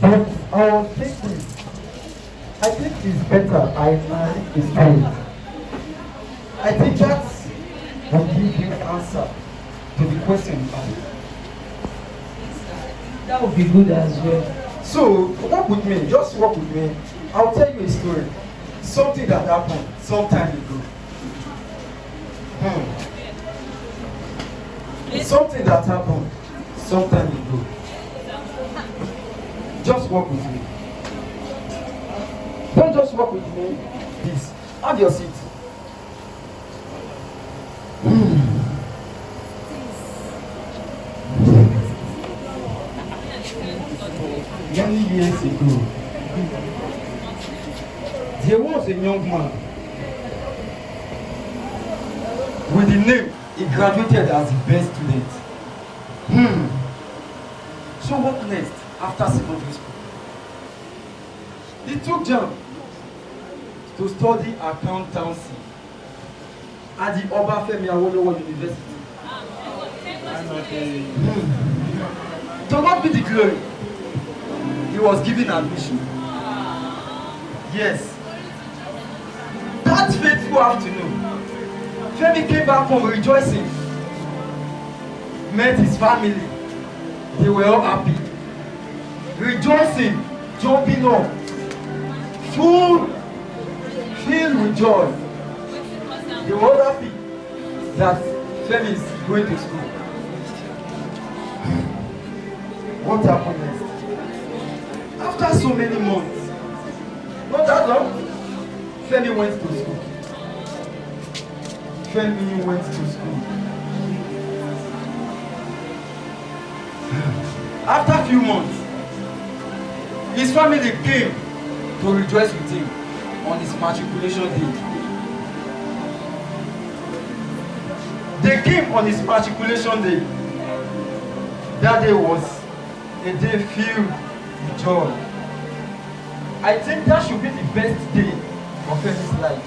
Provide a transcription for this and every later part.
But I was thinking, I think it's better I marry a student. I think that will give you answer to the question you asked. That would be good as well. So, work with me, just work with me. I'll tell you a story. Something that happened some time ago. Something that happened some time ago. Just work with me. Don't just work with me. Please, have your seat. Many years ago, there was a young man with the name he graduated as the best student. So what next after secondary school? He took jam to study accountancy at the Obafemi Awolowo University. To God be the glory, he was given admission. Yes. That fateful afternoon, Femi came back home rejoicing. Met his family. They were all happy. Rejoicing, jumping up, filled with joy. They were all happy that Femi is going to school. What happened next? After so many months, not that long, Femi went to school. Femi went to school. After a few months, his family came to rejoice with him on his matriculation day. They came on his matriculation day. That day was a day filled with joy. I think that should be the best day of Femi's life.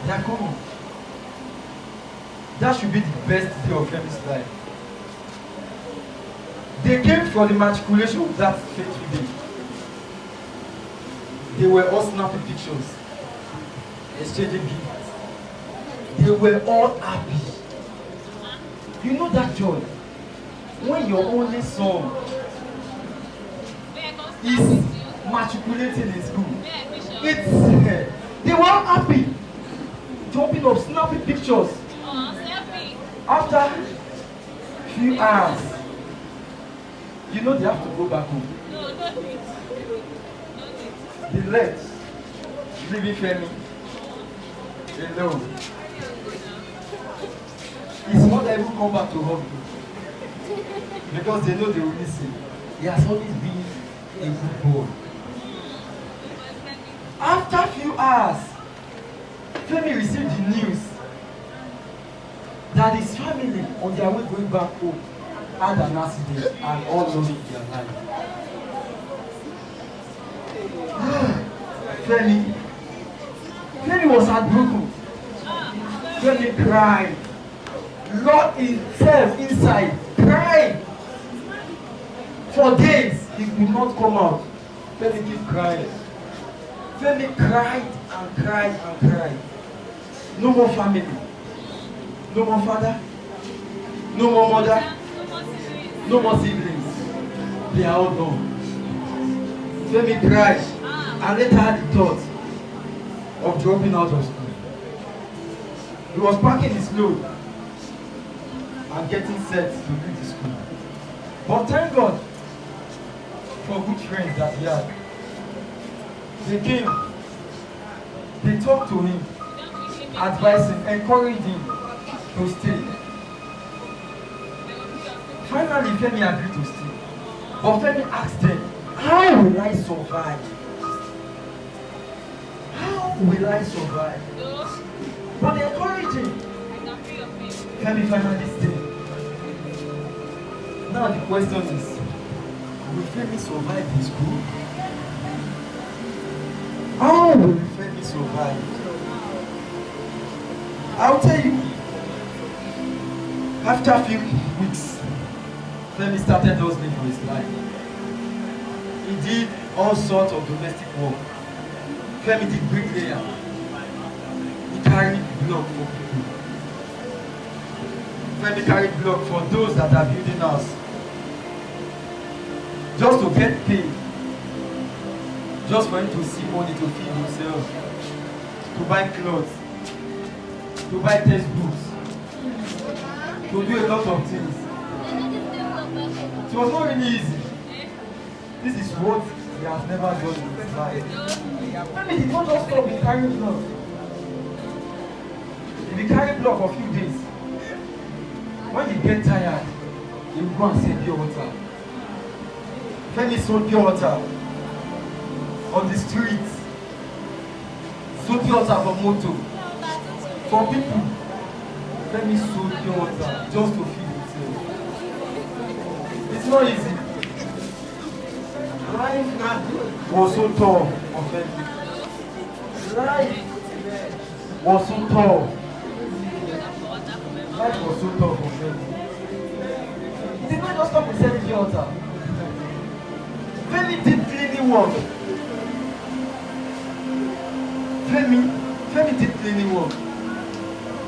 They are coming. That should be the best day of Femi's life. They came for the matriculation of that fateful day. They were all snapping pictures, exchanging gifts. They were all happy. You know that joy? When your only son is matriculating in school, they were all happy, jumping up, snapping pictures. After a few hours, you know they have to go back home. They left, leaving Femi alone. His mother even come back to hug him because they know they will listen. He has always been a good boy. After a few hours, Femi received the news that his family, on their way going back home, had an accident and all lost their life. Femi was heartbroken. Femi cried, locked himself inside, cried. For days, he could not come out. Femi kept crying. Femi cried and cried and cried. No more family. No more father. No more mother. No more siblings. They are all gone. Femi cried and later had the thought of dropping out of school. He was packing his load and getting set to leave the school. But thank God for good friends that he had. They came, they talked to him, advised him, encouraged him to stay. Finally, Femi agreed to stay. But Femi asked them, how will I survive? How will I survive? But they encouraged him. Femi finally stayed. Now the question is, will Femi survive in school? How will Femi survive? I'll tell you. After a few weeks, Femi started hustling for his life. He did all sorts of domestic work. Femi did bricklayer. He carried block for people. Femi carried block for those that are building house. Just to get paid. Just for him to see money to feed himself. To buy clothes. To buy textbooks. To do a lot of things. It was not really easy. This is what he has never done in his life. Maybe he did not just stop in carrying block. If he carry block for a few days, when he get tired, he will go and sell pure water. Femi sold pure water on the streets. Sold pure water for motor. For people. Femi sold pure water just to feed himself. It's not easy. Life was so tough for Femi. Life was so tough. Life was so tough for Femi. He did not just stop in selling pure water. Femi did cleaning work. Femi did cleaning work.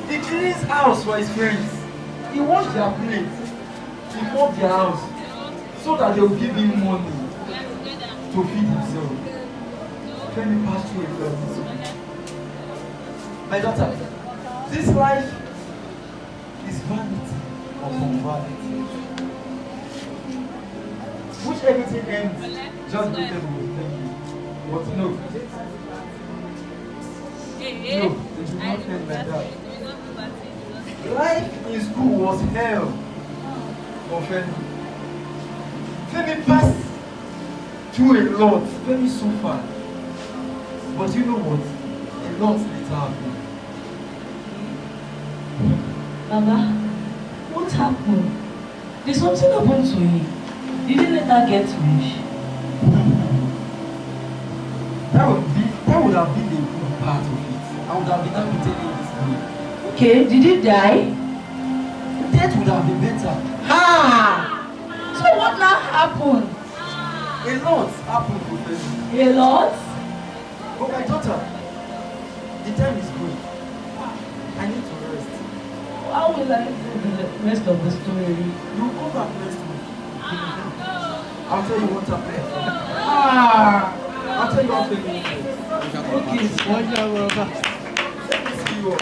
He cleans house for his friends. He washed their plates. He mopped their house so that they will give him money to feed himself. Femi passed through a lot. My daughter, this life is vanity upon vanity. Which everything ends just beautiful with Femi. But no. No, it did not end like that. Life in school was hell for Femi. Femi passed through a lot. Femi suffered. But you know what? A lot later happened. Baba, what happened? Did something happen to you? You didn't let her get rich. That would have been the good part of it. I would have been happy telling you this story. Okay, did you die? Death would have been better. Ha! So what now happened? A lot happened to Femi. A lot? But my daughter, the time is good. I need to rest. How will I do the rest of the story? You will come back next week. I'll tell you what happened. I'll tell you how Femi is. Okay, spoil your rubber. Let me see you all.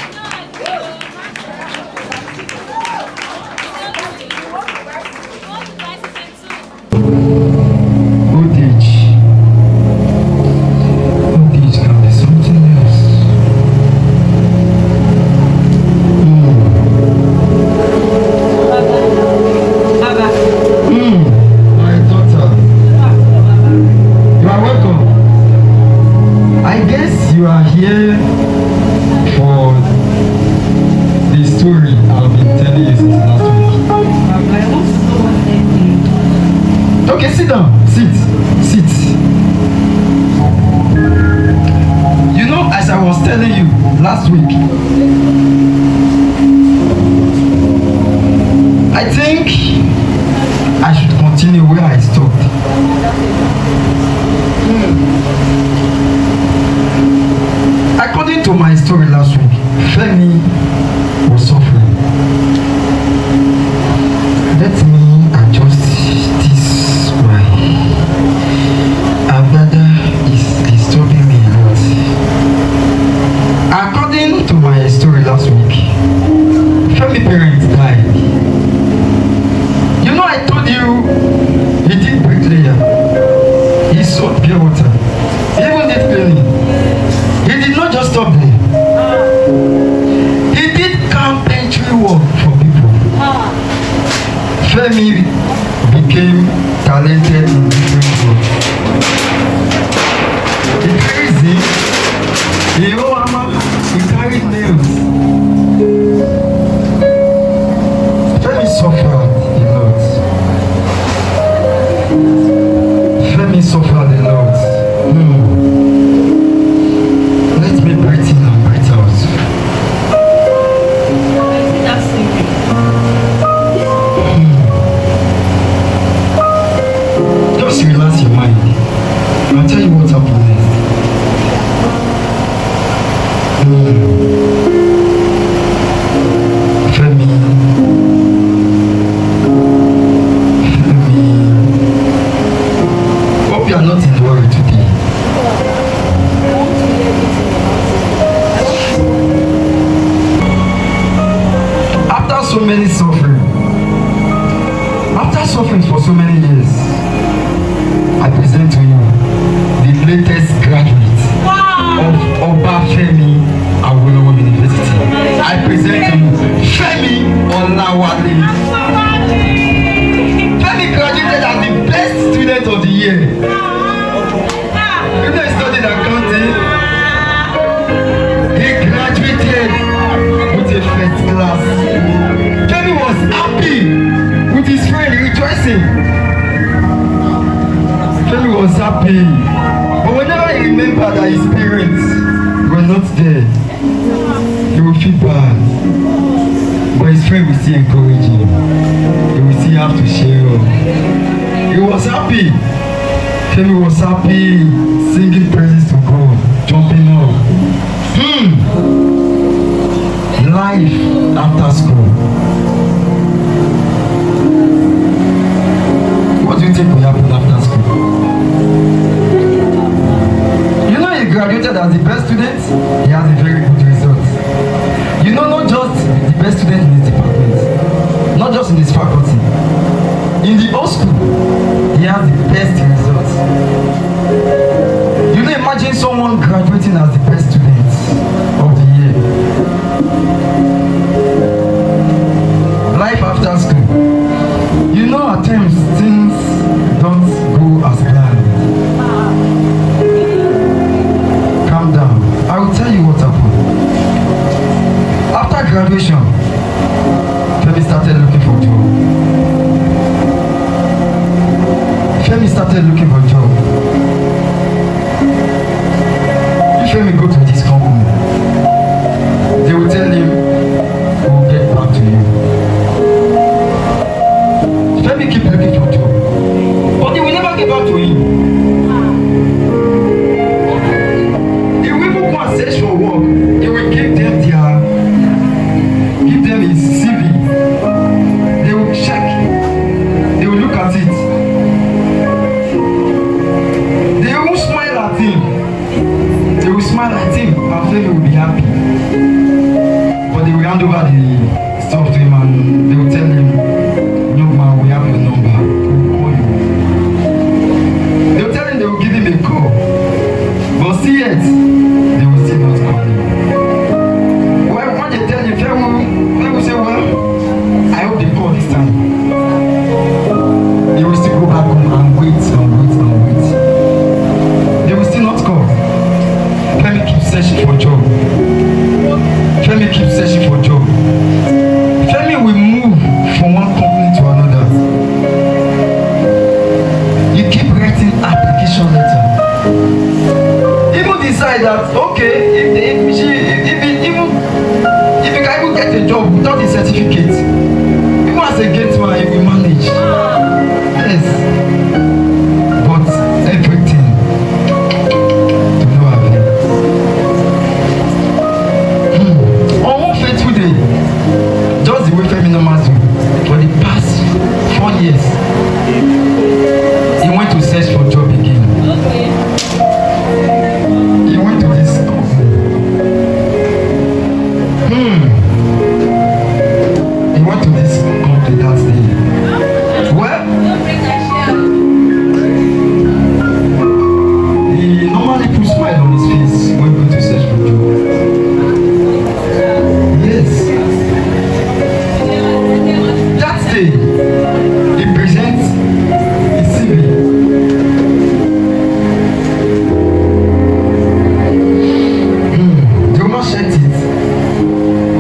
Here for the story I've been telling you since last week. Okay, sit down. Sit. You know, as I was telling you last week, I think I should continue where I stopped. According to my story last week, Femi was suffering. Let me adjust this my brother is disturbing me a lot. According to my story last week, Femi parents died. You know, I told you he did bricklayer, he sold pure water, he even did cleaning. He did not just stop there. He did carpentry work for people. Femi became talented in different work. He carried zinc, he wore hammer, he carried nails. Femi suffered a lot. Femi suffered a lot. Let me breathe in. are not in worry today. After so many suffering, after suffering for so many years, I present to you the latest graduate of Obafemi Awolowo University. I present to you Femi Olawale. Femi graduated as the best student of the year. You know he studied accounting. He graduated with a first class. Femi was happy with his friend rejoicing. Femi was happy. But whenever he remembered that his parents were not there, he would feel bad. But his friend will still encourage him. He will still have to share up. He was happy. Femi was happy, singing praises to God, jumping up. Life after school. What do you think will happen after school? You know he graduated as the best student, he has a very good result. You know, not just the best student in his department, not just in his faculty. In the whole school, he has the best results. You know, imagine someone graduating as the best student of the year. Life after school. You know, at times things don't go as planned. Calm down. I will tell you what happened. After graduation, Femi started looking for a job. Femi started looking for a job. If Femi go to this company, they will tell him, we will get back to you. Femi keep looking for a job, but they will never get back to him. He will even go and search for work. They will give them his CV. They will check. They will look at it. They will smile at him. They will smile at him and Femi will be happy. But they will hand over the stuff to him and they will tell him, young man, we have your number. We will call you. They will tell him they will give him a call. But still yet, they will still not call him. Well, when they tell him, Femi will say, well, I hope they call this time. They will still go back home and wait and wait and wait. They will still not call. Femi keeps searching for a job. Femi keeps searching for a job. Femi will move from one company to another. You keep writing application letter. Even decide that okay, if you can even get a job without a certificate, even as a gateman, you will manage. Yes. But everything to no avail. On one fateful day, just the way Femi normally do, for the past 4 years, he went to search for a job again. He went to this company. He went to this company that day. Well, he normally puts smile on his face when going to search for a job. Yes. That day, he presents his CV. The woman checked it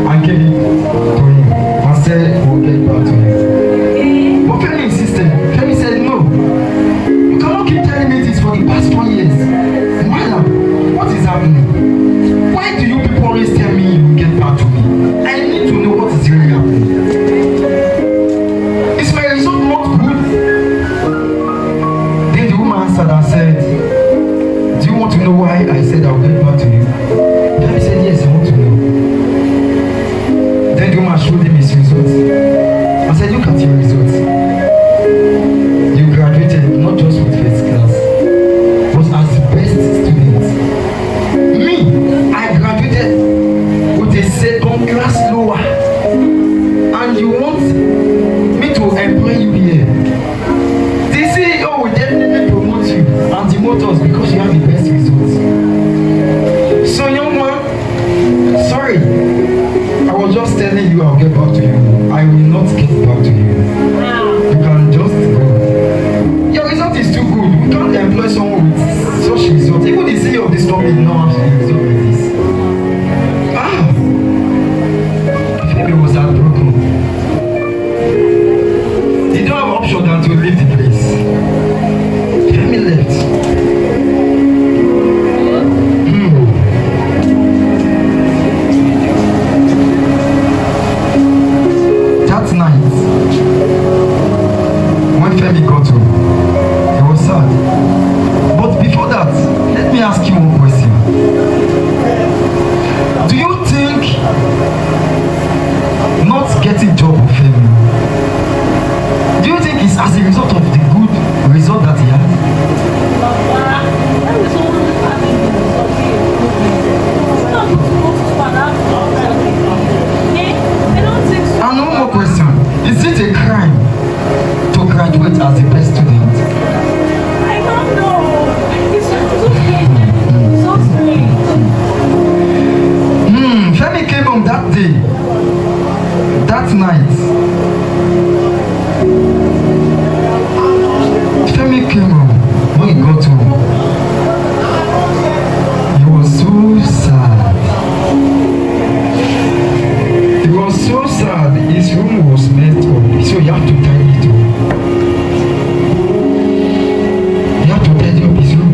and gave it to him and said, we'll get back to him. But Femi insisted. Femi said, no. You cannot keep telling me this for the past 4 years. Madam, what is happening? Why do you people always tell me you will get back to me? I need to know what is really happening. Is my result not good? Then the woman answered and said, do you want to know why I said I will get back to you? Femi said, yes, I want to know. Then the woman showed him his results. I said, look at your results. You graduated not just with first class, someone with such results. Even the CEO of this company did not have the result like this. Ah! Femi was heartbroken. He don't have option than to leave the place. Femi left. That night, when Femi got home, he was sad. But before that, let me ask you one question. Do you think not getting job of Femi, do you think it's as a result of the good result that he had? And one more question. Is it a crime to graduate as the best student? I don't know. It's okay. So strange. Femi came home that day, that night. Femi came home. When he got home, he was so sad. He was so sad. His room was messed up, so you have to tidy it up. You have to tidy up his room.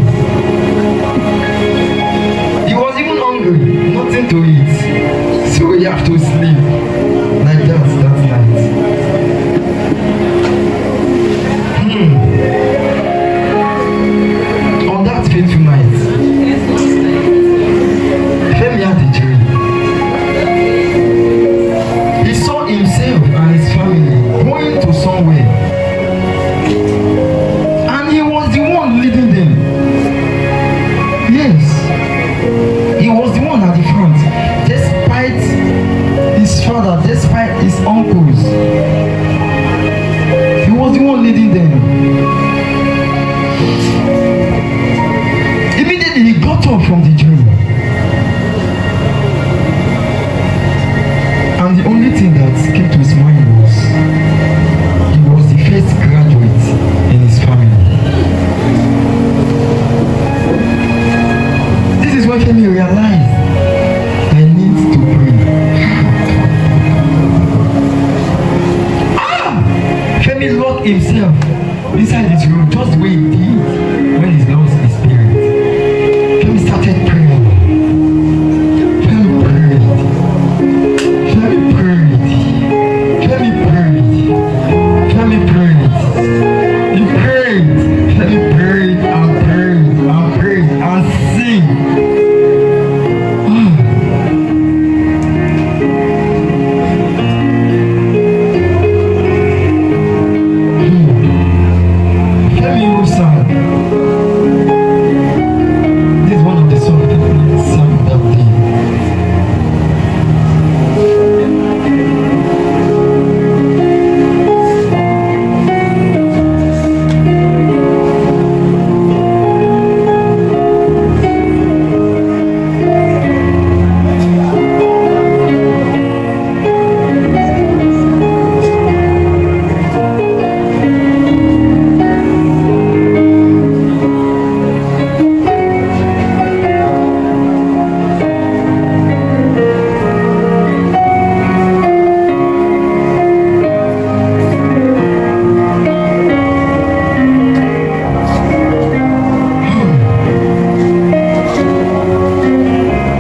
He was even hungry, nothing to eat, so you have to sleep like that night. On that fateful night, Femi had a dream. He saw himself and his family going to somewhere, and he was the one leading them. Yes, he was the one at the front, despite his father, despite his uncles. He was the one leading them. Immediately he got up from the dream, and the only thing that came to his mind was he was the first graduate in his family. This is when Femi realized I need to pray. Femi locked himself inside his room just the way he did when he lost his parents. Femi started praying. Femi prayed. Femi prayed. Femi prayed. Femi prayed. He prayed. Femi prayed and prayed and prayed and sing. Femi was sad. This is one of the songs that we sang that day.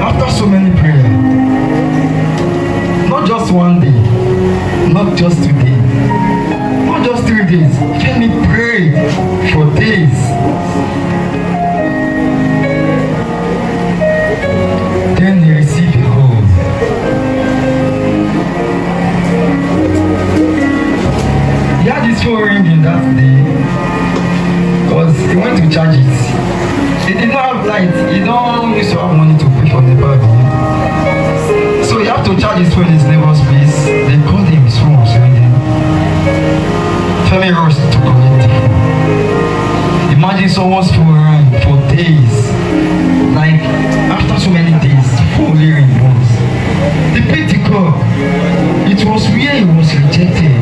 After so many prayers, not just one day, not just 2 days, not just 3 days, Femi prayed for days. Then he received a call. He had his phone ringing that day because he went to charge it. He did not have light. He don't used to have money to pay for the bill. So he had to charge his phone in his neighbor's place. They called him, his phone was ringing. Femi rushed to collect the phone. Imagine someone's phone rang for days. Like, after so many days, the phone only ring once. They picked the call. It was where he was rejected.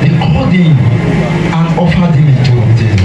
They called him and offered him a job there.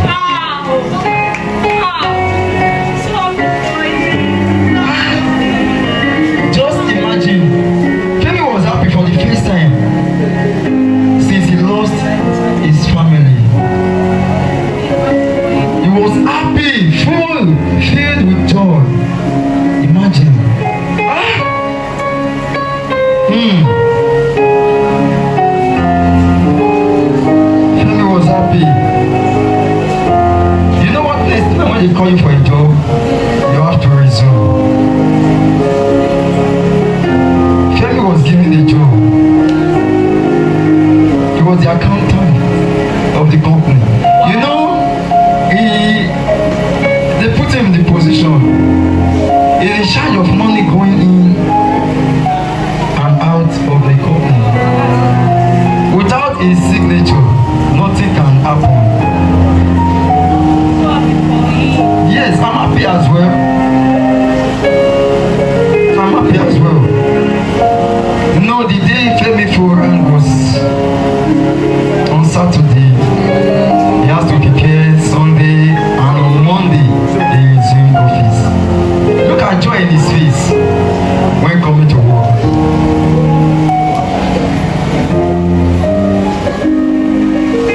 they call you for a job, you have to resume. Femi was given a job. He was the accountant of the company. You know, they put him in the position. He's in charge of money going in and out of the company. Without his signature, nothing can happen. Yes, I'm happy as well. I'm happy as well. No, the day Femi Foran was on Saturday, he has to prepare Sunday, and on Monday, he resumed office. Look at joy in his face when coming to work.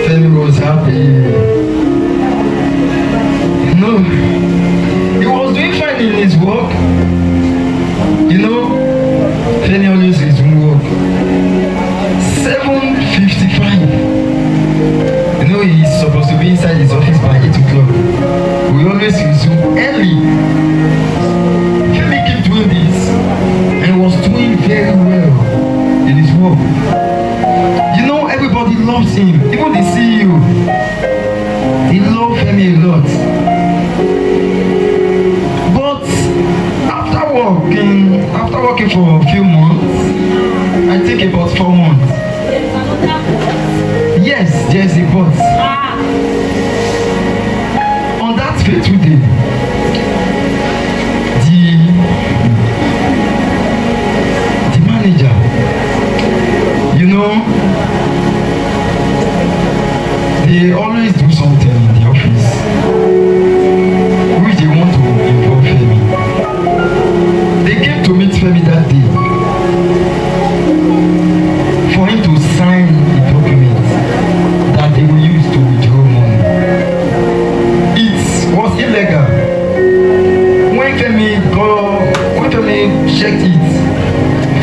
Femi was happy. No, he was doing fine in his work. You know, Femi always is doing work. 7:55. You know, he's supposed to be inside his office by 8 o'clock. We always resume early. Femi keep doing this and was doing very well in his work. You know, everybody loves him, even the CEO. They love Femi a lot. But after working for a few months, I think about 4 months. Yes, there's a but. On that fateful day, the manager, you know, they always do something in the office which they want to involve Femi. They came to meet Femi that day for him to sign a document that they will use to withdraw money. It was illegal. When Femi checked it,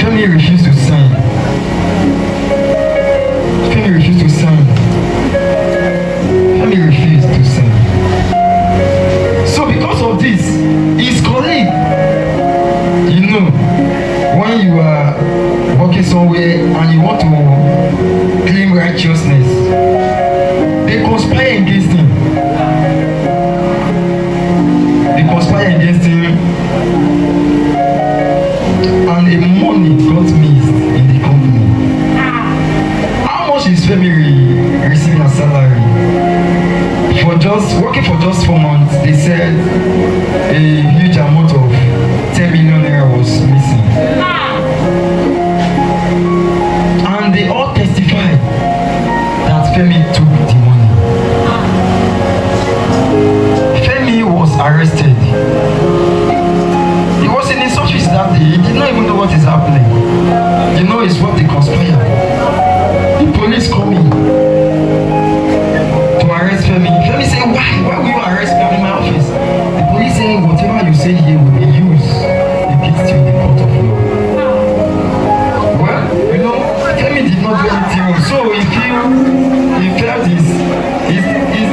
Femi refused to sign. Femi refused to sign. So because of this, his colleague, you know, when you are working somewhere and you want to claim righteousness, they conspire against him. And the money got missed in the company. How much is Femi receiving a salary? Working for just 4 months, they said a huge amount of 10 million naira was missing. And they all testified that Femi took the money. Femi was arrested. He was in his office that day. He did not even know what is happening. You know, it's what they conspire. The police coming to arrest Femi. Femi saying, why will you arrest me in my office? The police saying, whatever you say here will be used against you in the court of law. Well, you know, Femi did not do anything wrong. So he felt he's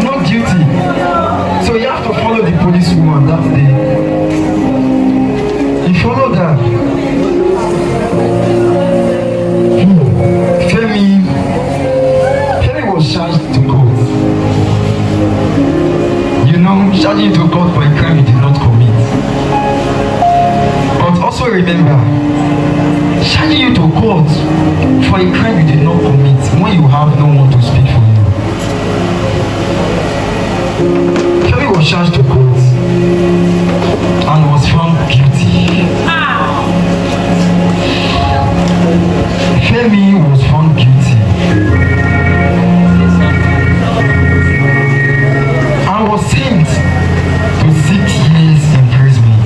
not guilty. So he have to follow the police woman that day. He followed her. Femi was charged to court. You know, charging you to court for a crime you did not commit. But also remember, charging you to court for a crime you did not commit when you have no one to speak for you. Femi was charged to court and was found guilty. Femi was found guilty and was sentenced to 6 years imprisonment.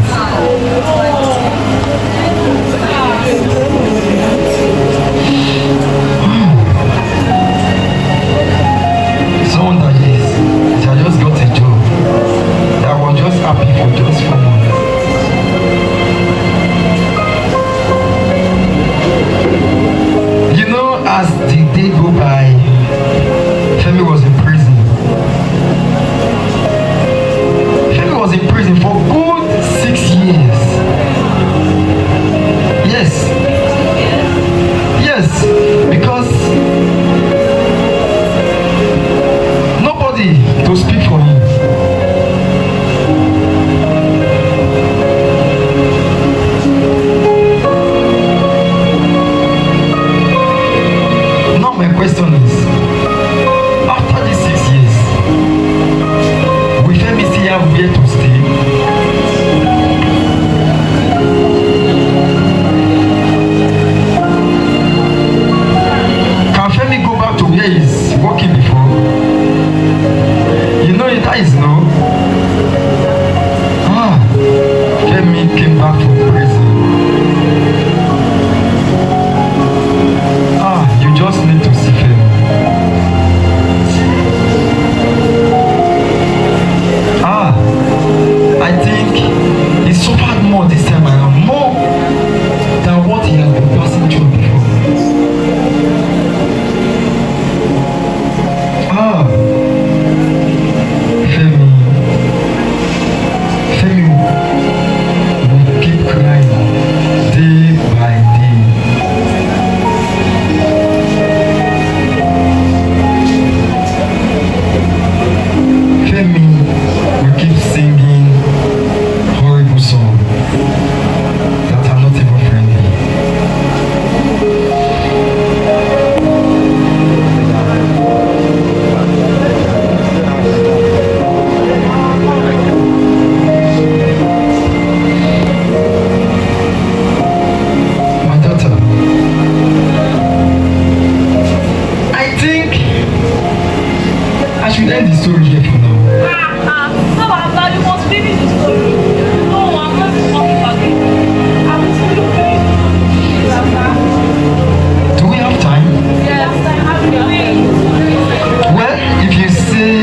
Someone that yes, they just got a job that was just happy for just 4 months. You know, as the day go by, Femi was in prison. Femi suffered more this time around, more than what he has been passing through before. Femi will keep crying day by day. Femi will keep singing horrible songs that are not even friendly. My daughter, I think I should end the story here for now. No, you must finish the story. No, I'm not talking about it. I'm telling you. Do we have time? Yes, I have to. Well, if you say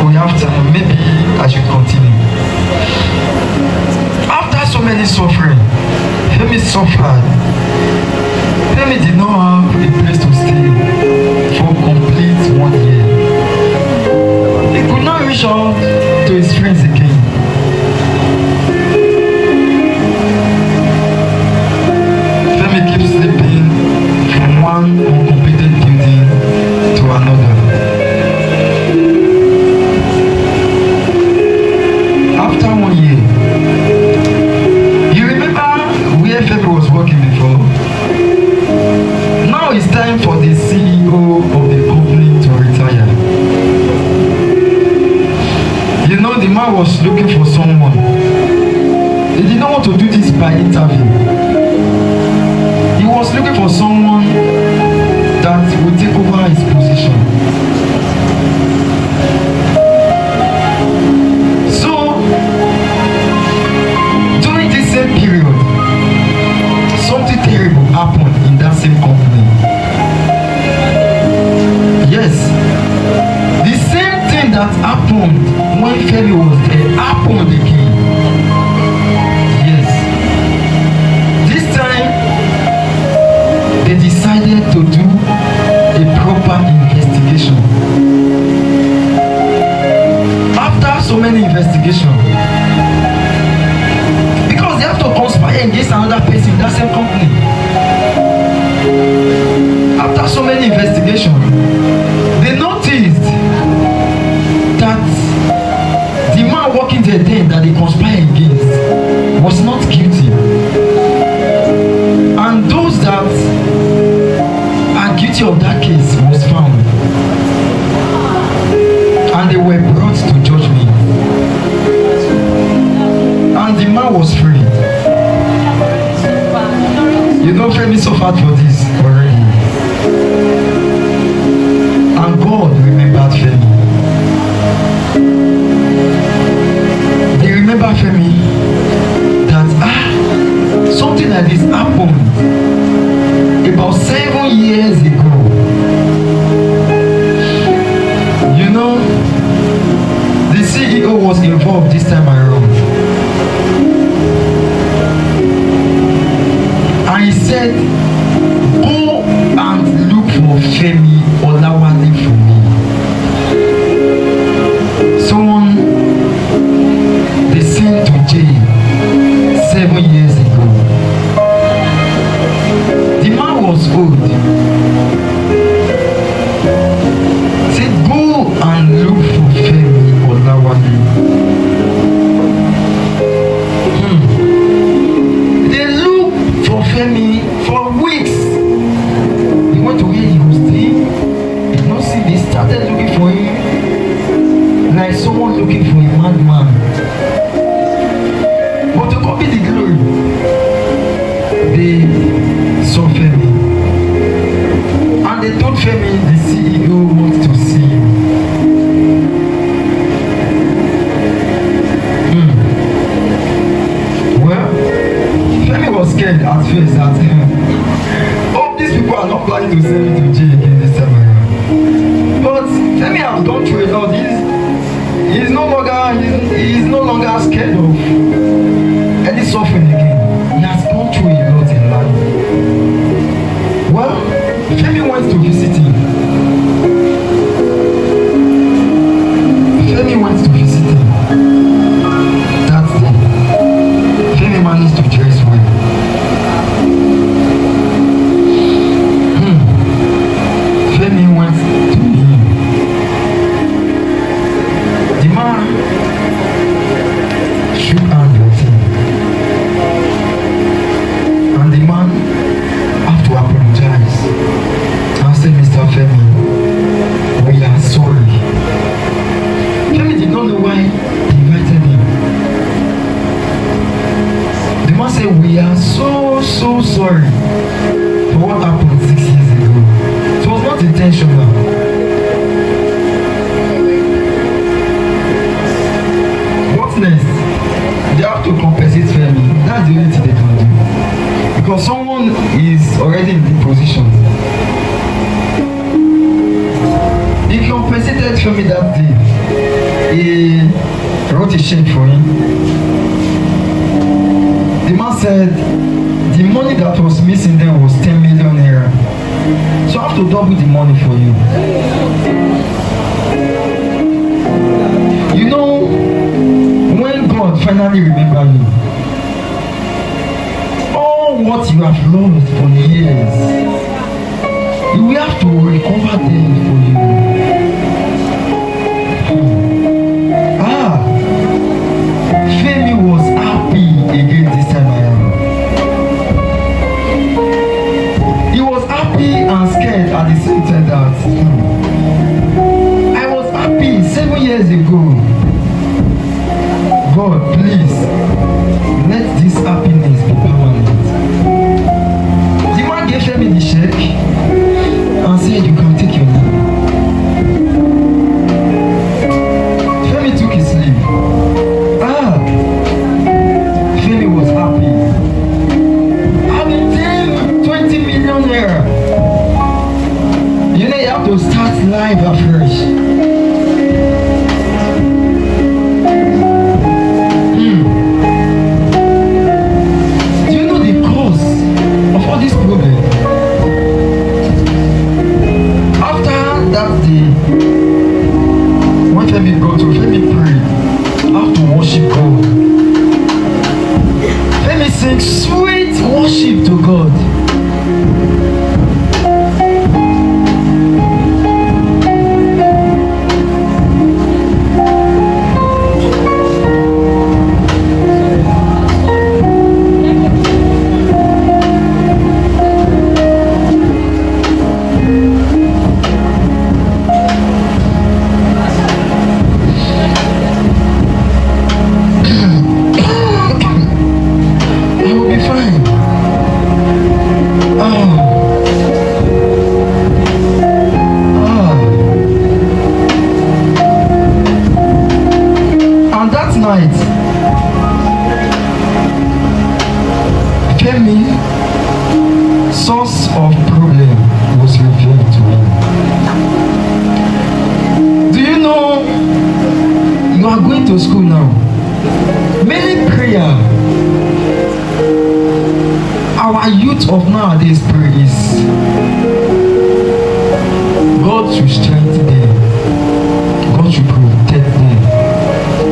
we have time, maybe I should continue. After so many suffering, Femi suffered. Femi did not have a place to stay for complete 1 year. He could not reach out to his friends again. Femi keeps sleeping from one uncompleted building to another. After 1 year, you remember where Femi was working before? Now it's time for the CEO of the company to retire. You know, the man was looking for someone. He did not want to do this by interview. He was looking for someone that would take over his position. So, during this same period, something terrible happened in that same company. Yes, the same thing that happened when Femi was there happened again. Yes, this time they decided to do a proper investigation. After so many investigations, because they have to conspire against another person in that same company. After so many investigations, they noticed that the man working there then that they conspired against was not guilty. And those that are guilty of that case was found. And they were brought to judgment. And the man was free. You know, Femi suffered for this already. And God remembered Femi. They remember Femi that something like this happened about 7 years ago. You know, the CEO was involved this time around. And he said, go and look for Femi Olawale for me. Someone they sent to jail 7 years ago. The man was old. Said, go and look for Femi Olawale. They looked for Femi for weeks. They went to where he was staying. Did not see. They started looking for him like someone looking for a madman. But to copy the glory, they saw Femi. And they told Femi the CEO wants to see him. Well, Femi was scared at first that oh, these people are not planning to send me to jail again this time around. But Femi has gone through a lot. He's no longer scared of say we are so sorry for what happened 6 years ago. It was not intentional. What next? They have to compensate Femi. That's the only thing they can do. Because someone is already in the position. He compensated Femi that day. He wrote a check for him. The man said the money that was missing there was 10 million naira. So I have to double the money for you. You know, when God finally remember you, all what you have lost for years, you will have to recover them for you. Femi was happy again this time around. He was happy and scared at the same time that I was happy 7 years ago. God, please, let this happiness be permanent. The man gave Femi the check and said, you can take your leave. Femi took his leave. Femi was happy. Having 10, 20 million naira. You know, you have to start life afresh. Do you know the cause of all this problem? After that day, when Femi got to Femi prayed, how to worship God. Femi sing sweet worship to God. Femi, source of problem was revealed to him. Do you know you are going to school now? Many prayer. Our youth of nowadays pray is God should strengthen them. God should protect them.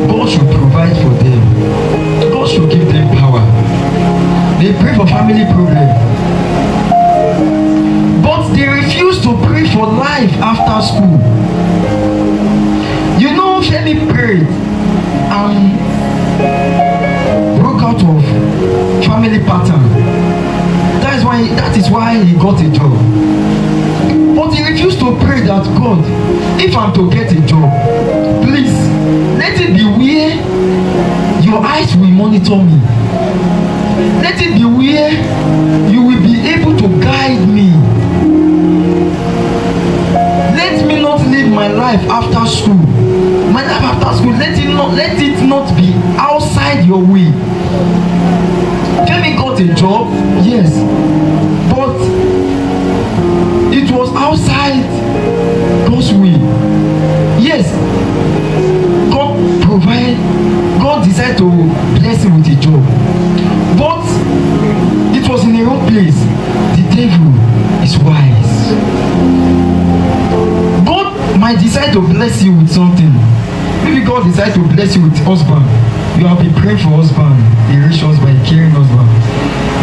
God should provide for them. God should give them power. They pray for family problem, but they refuse to pray for life after school. You know, Femi prayed and broke out of family pattern. That is why he got a job. But he refused to pray that God, if I'm to get a job, please let it be where your eyes will monitor me. Let it be where you will be able to guide me. Let me not live my life after school. My life after school, let it not be outside your way. Femi got a job, yes, but it was outside God's way. Yes, God provide. God decided to bless him with a job, but it was in the wrong place. The devil is wise. God might decide to bless you with something. Maybe God decide to bless you with husband. You have been praying for husband, a rich husband, a caring husband.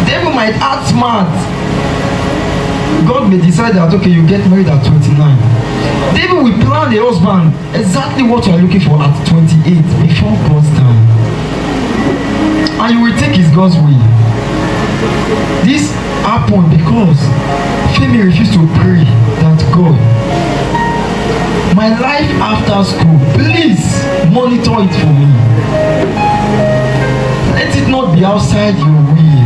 Devil might act smart. God may decide that, okay, you get married at 29. David will plan the husband exactly what you are looking for at 28 before God's time. And you will take his God's way. This happened because Femi refused to pray that God, my life after school, please monitor it for me. Let it not be outside your will.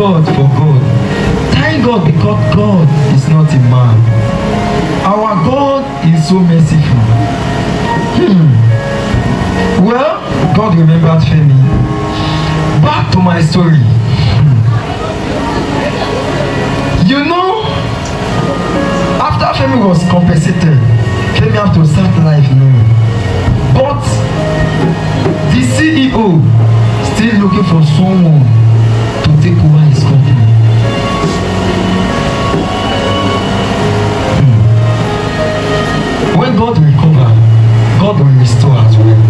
God for God. Thank God because God is not a man. Our God is so merciful. Well, God remembered Femi. Back to my story. You know, after Femi was compensated, Femi have to start life new. But the CEO still looking for someone to take over his company. When God recover, God will restore as well.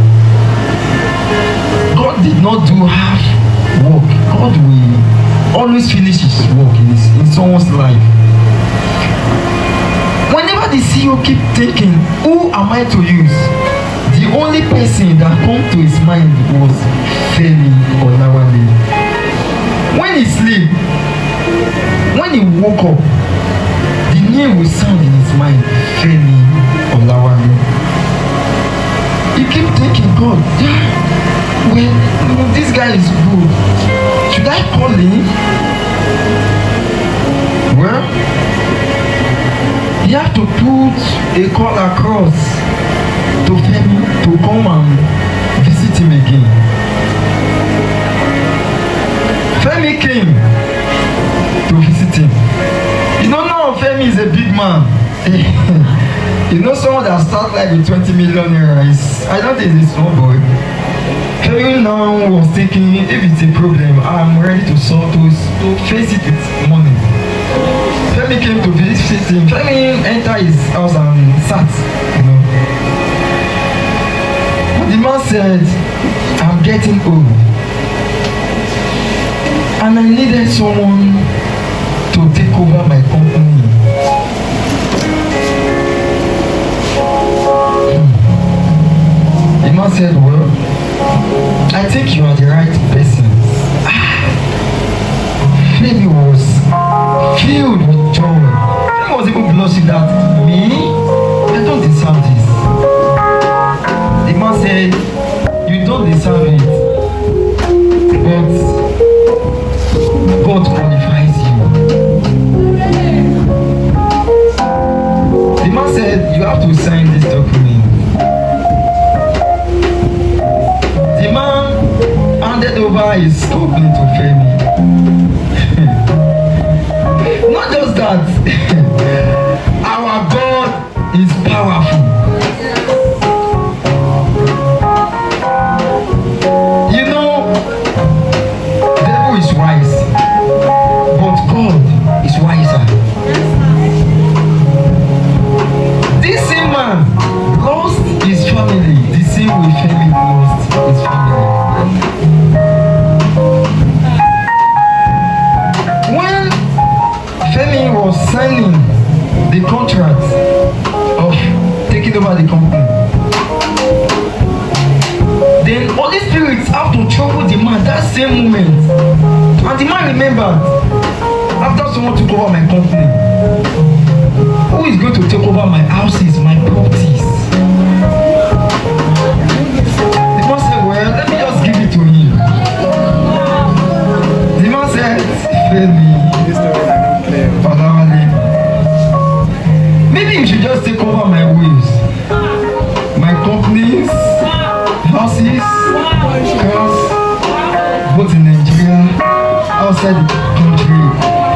God did not do half work. God will always finish his work in someone's life. Whenever the CEO keep thinking, who am I to use? The only person that come to his mind was Femi Olawale. When he sleep, when he woke up, the name will sound in his mind, Femi Olawale. He keep thinking, God, well, this guy is good. Should I call him? Well, you have to put a call across to Femi to come and visit him again. Femi came to visit him. You don't know Femi is a big man. You know someone that starts like with 20 million naira is, I don't think it's a small boy. Femi now was thinking, if it's a problem, I'm ready to solve to face it with money. Femi came to visit him. Femi entered his house and sat, you know. The man said, I'm getting old. And I needed someone to take over my company. The man said, well, I think you are the right person. Femi was filled with joy. Femi was even blushing that, me? I don't deserve this. The man said, you don't deserve it. But God qualifies you. The man said, you have to sign this document. The man handed over his company to Femi. Not just that, our God is powerful. You know, devil is wise, but God is wiser. This same man lost his family the same way Femi lost his family. When Femi was signing the contract of taking over the company, then Holy Spirit have to trouble the man that same moment. And the man remembered, after someone took over my company, who is going to take over my houses, my properties? The man said, well, let me just give it to him. The man said, Femi, maybe you should just take over my ways, my companies, houses, cars, both in Nigeria, outside the country.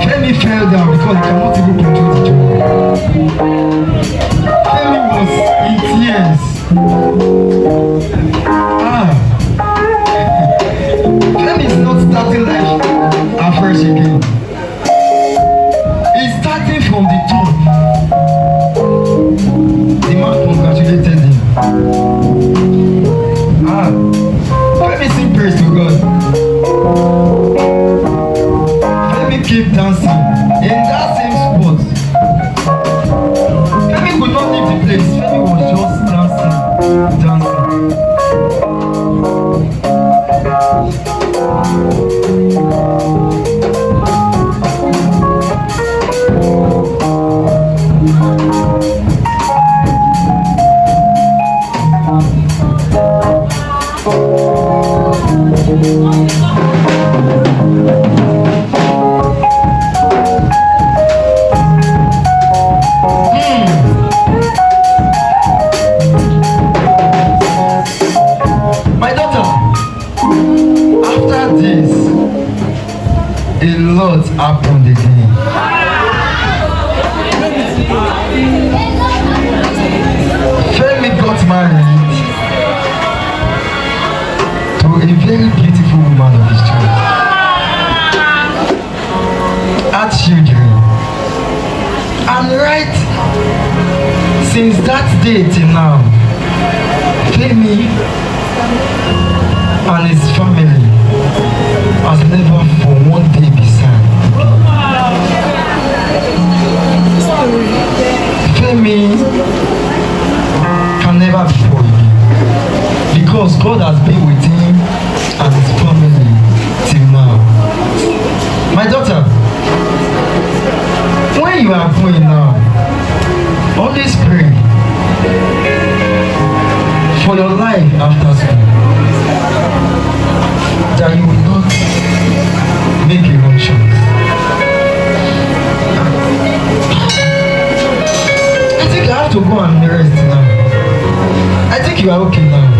Femi fell down because he cannot even control the job. Femi was in tears. Femi is not starting life afresh again. He's starting from the top. The man congratulated him. Femi sing praise to God. Femi keep dancing in that same spot. Femi could not leave the place. Femi was just dancing. happened again. Femi got married to a very beautiful woman of his choice. Had children. And right since that day till now, Femi and his family has never for one day been sad. Femi can never be poor again because God has been with him and his family till now. My daughter, when you are going now, always pray for your life after school, that you will not make a wrong choice. I think I have to go and rest now. I think you are okay now.